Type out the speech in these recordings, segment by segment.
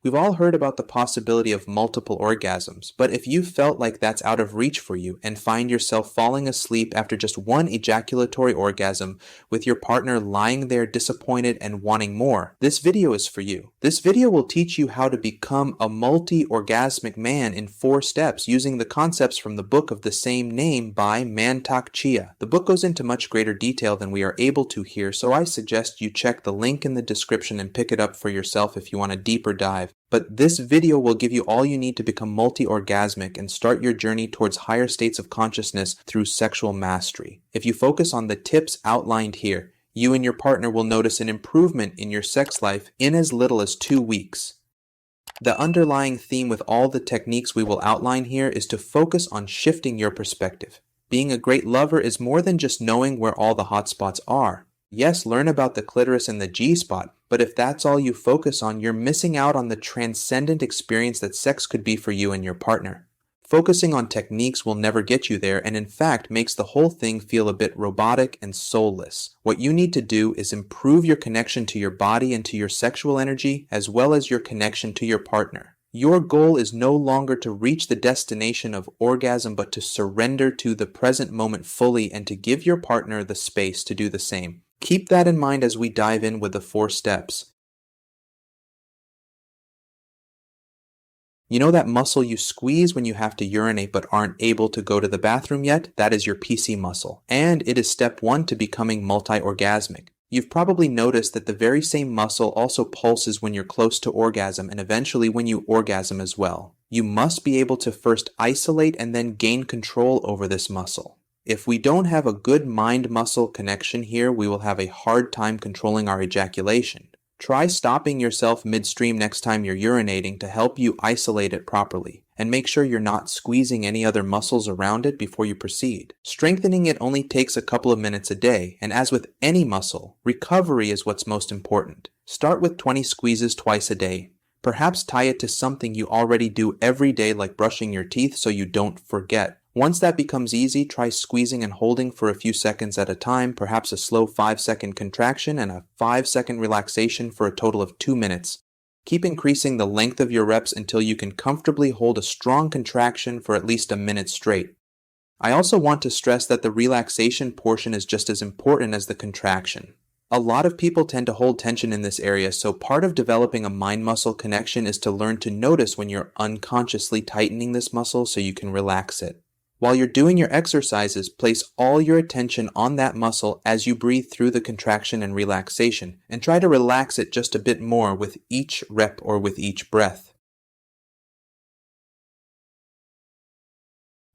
We've all heard about the possibility of multiple orgasms, but if you felt like that's out of reach for you and find yourself falling asleep after just one ejaculatory orgasm with your partner lying there disappointed and wanting more, this video is for you. This video will teach you how to become a multi-orgasmic man in 4 steps using the concepts from the book of the same name by Mantak Chia. The book goes into much greater detail than we are able to here, so I suggest you check the link in the description and pick it up for yourself if you want a deeper dive. But this video will give you all you need to become multi-orgasmic and start your journey towards higher states of consciousness through sexual mastery. If you focus on the tips outlined here, you and your partner will notice an improvement in your sex life in as little as 2 weeks. The underlying theme with all the techniques we will outline here is to focus on shifting your perspective. Being a great lover is more than just knowing where all the hot spots are. Yes, learn about the clitoris and the G-spot, but if that's all you focus on, you're missing out on the transcendent experience that sex could be for you and your partner. Focusing on techniques will never get you there and in fact makes the whole thing feel a bit robotic and soulless. What you need to do is improve your connection to your body and to your sexual energy as well as your connection to your partner. Your goal is no longer to reach the destination of orgasm but to surrender to the present moment fully and to give your partner the space to do the same. Keep that in mind as we dive in with the 4 steps. You know that muscle you squeeze when you have to urinate but aren't able to go to the bathroom yet? That is your PC muscle. And it is step 1 to becoming multi-orgasmic. You've probably noticed that the very same muscle also pulses when you're close to orgasm and eventually when you orgasm as well. You must be able to first isolate and then gain control over this muscle. If we don't have a good mind-muscle connection here, we will have a hard time controlling our ejaculation. Try stopping yourself midstream next time you're urinating to help you isolate it properly, and make sure you're not squeezing any other muscles around it before you proceed. Strengthening it only takes a couple of minutes a day, and as with any muscle, recovery is what's most important. Start with 20 squeezes twice a day. Perhaps tie it to something you already do every day like brushing your teeth so you don't forget. Once that becomes easy, try squeezing and holding for a few seconds at a time, perhaps a slow 5-second contraction and a 5-second relaxation for a total of 2 minutes. Keep increasing the length of your reps until you can comfortably hold a strong contraction for at least a minute straight. I also want to stress that the relaxation portion is just as important as the contraction. A lot of people tend to hold tension in this area, so part of developing a mind-muscle connection is to learn to notice when you're unconsciously tightening this muscle so you can relax it. While you're doing your exercises, place all your attention on that muscle as you breathe through the contraction and relaxation, and try to relax it just a bit more with each rep or with each breath.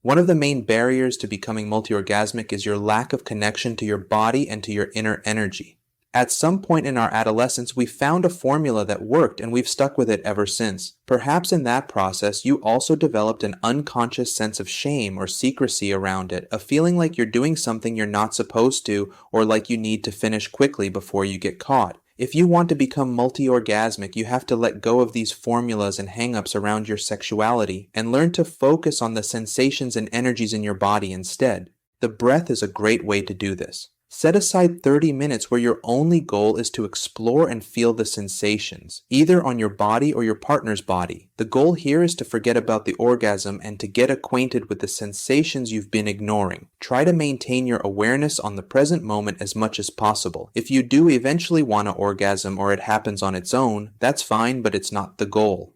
One of the main barriers to becoming multi-orgasmic is your lack of connection to your body and to your inner energy. At some point in our adolescence, we found a formula that worked and we've stuck with it ever since. Perhaps in that process, you also developed an unconscious sense of shame or secrecy around it, a feeling like you're doing something you're not supposed to or like you need to finish quickly before you get caught. If you want to become multi-orgasmic, you have to let go of these formulas and hang-ups around your sexuality and learn to focus on the sensations and energies in your body instead. The breath is a great way to do this. Set aside 30 minutes where your only goal is to explore and feel the sensations, either on your body or your partner's body. The goal here is to forget about the orgasm and to get acquainted with the sensations you've been ignoring. Try to maintain your awareness on the present moment as much as possible. If you do eventually want to orgasm or it happens on its own, that's fine, but it's not the goal.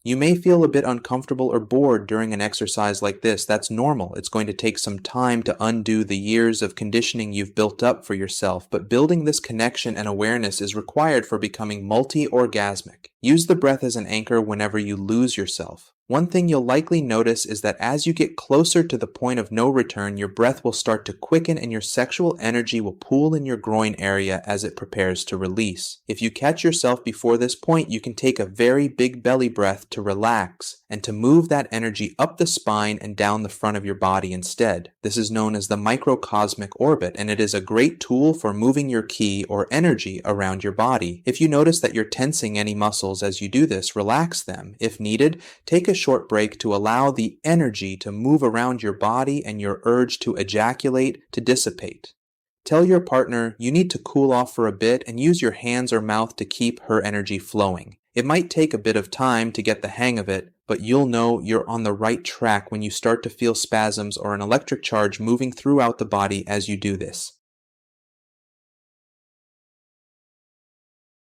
You may feel a bit uncomfortable or bored during an exercise like this. That's normal. It's going to take some time to undo the years of conditioning you've built up for yourself, but building this connection and awareness is required for becoming multi-orgasmic. Use the breath as an anchor whenever you lose yourself. One thing you'll likely notice is that as you get closer to the point of no return, your breath will start to quicken and your sexual energy will pool in your groin area as it prepares to release. If you catch yourself before this point, you can take a very big belly breath to relax and to move that energy up the spine and down the front of your body instead. This is known as the microcosmic orbit, and it is a great tool for moving your ki or energy around your body. If you notice that you're tensing any muscles as you do this, relax them. If needed, take a short break to allow the energy to move around your body and your urge to ejaculate to dissipate. Tell your partner you need to cool off for a bit and use your hands or mouth to keep her energy flowing. It might take a bit of time to get the hang of it, but you'll know you're on the right track when you start to feel spasms or an electric charge moving throughout the body as you do this.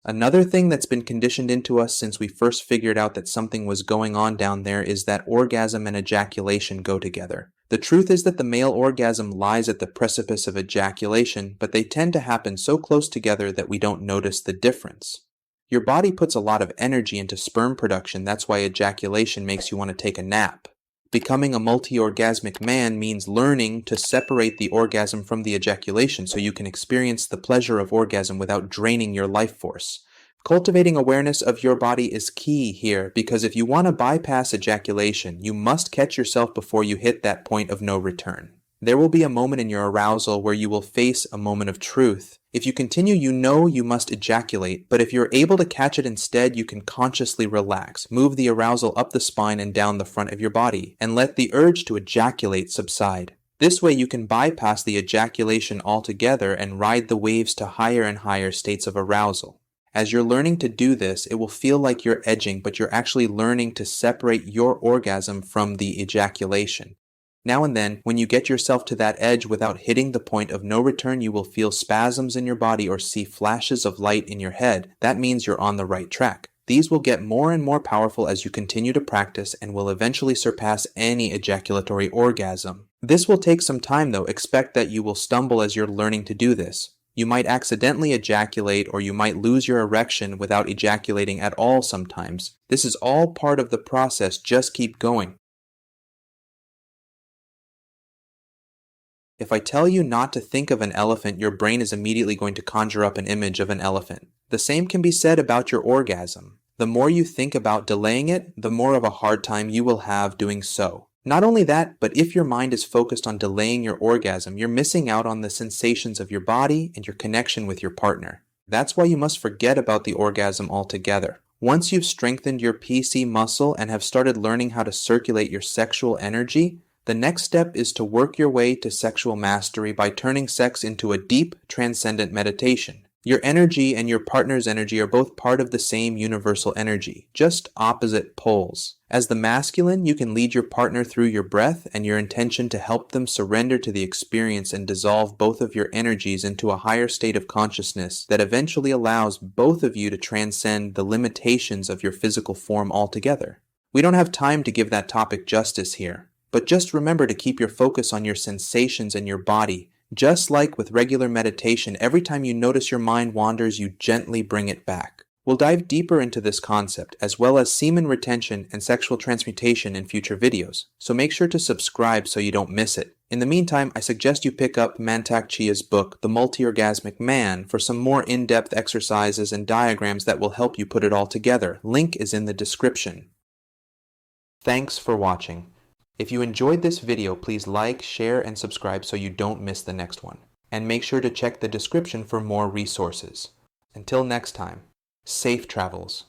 Another thing that's been conditioned into us since we first figured out that something was going on down there is that orgasm and ejaculation go together. The truth is that the male orgasm lies at the precipice of ejaculation, but they tend to happen so close together that we don't notice the difference. Your body puts a lot of energy into sperm production, that's why ejaculation makes you want to take a nap. Becoming a multi-orgasmic man means learning to separate the orgasm from the ejaculation so you can experience the pleasure of orgasm without draining your life force. Cultivating awareness of your body is key here because if you want to bypass ejaculation, you must catch yourself before you hit that point of no return. There will be a moment in your arousal where you will face a moment of truth. If you continue, you know you must ejaculate, but if you're able to catch it instead, you can consciously relax, move the arousal up the spine and down the front of your body, and let the urge to ejaculate subside. This way you can bypass the ejaculation altogether and ride the waves to higher and higher states of arousal. As you're learning to do this, it will feel like you're edging, but you're actually learning to separate your orgasm from the ejaculation. Now and then, when you get yourself to that edge without hitting the point of no return, you will feel spasms in your body or see flashes of light in your head. That means you're on the right track. These will get more and more powerful as you continue to practice and will eventually surpass any ejaculatory orgasm. This will take some time though. Expect that you will stumble as you're learning to do this. You might accidentally ejaculate or you might lose your erection without ejaculating at all sometimes. This is all part of the process. Just keep going. If I tell you not to think of an elephant, your brain is immediately going to conjure up an image of an elephant. The same can be said about your orgasm. The more you think about delaying it, the more of a hard time you will have doing so. Not only that, but if your mind is focused on delaying your orgasm, you're missing out on the sensations of your body and your connection with your partner. That's why you must forget about the orgasm altogether. Once you've strengthened your PC muscle and have started learning how to circulate your sexual energy, the next step is to work your way to sexual mastery by turning sex into a deep, transcendent meditation. Your energy and your partner's energy are both part of the same universal energy, just opposite poles. As the masculine, you can lead your partner through your breath and your intention to help them surrender to the experience and dissolve both of your energies into a higher state of consciousness that eventually allows both of you to transcend the limitations of your physical form altogether. We don't have time to give that topic justice here. But just remember to keep your focus on your sensations and your body. Just like with regular meditation, every time you notice your mind wanders, you gently bring it back. We'll dive deeper into this concept, as well as semen retention and sexual transmutation in future videos, so make sure to subscribe so you don't miss it. In the meantime, I suggest you pick up Mantak Chia's book, The Multi-Orgasmic Man, for some more in-depth exercises and diagrams that will help you put it all together. Link is in the description. Thanks for watching. If you enjoyed this video, please like, share, and subscribe so you don't miss the next one. And make sure to check the description for more resources. Until next time, safe travels.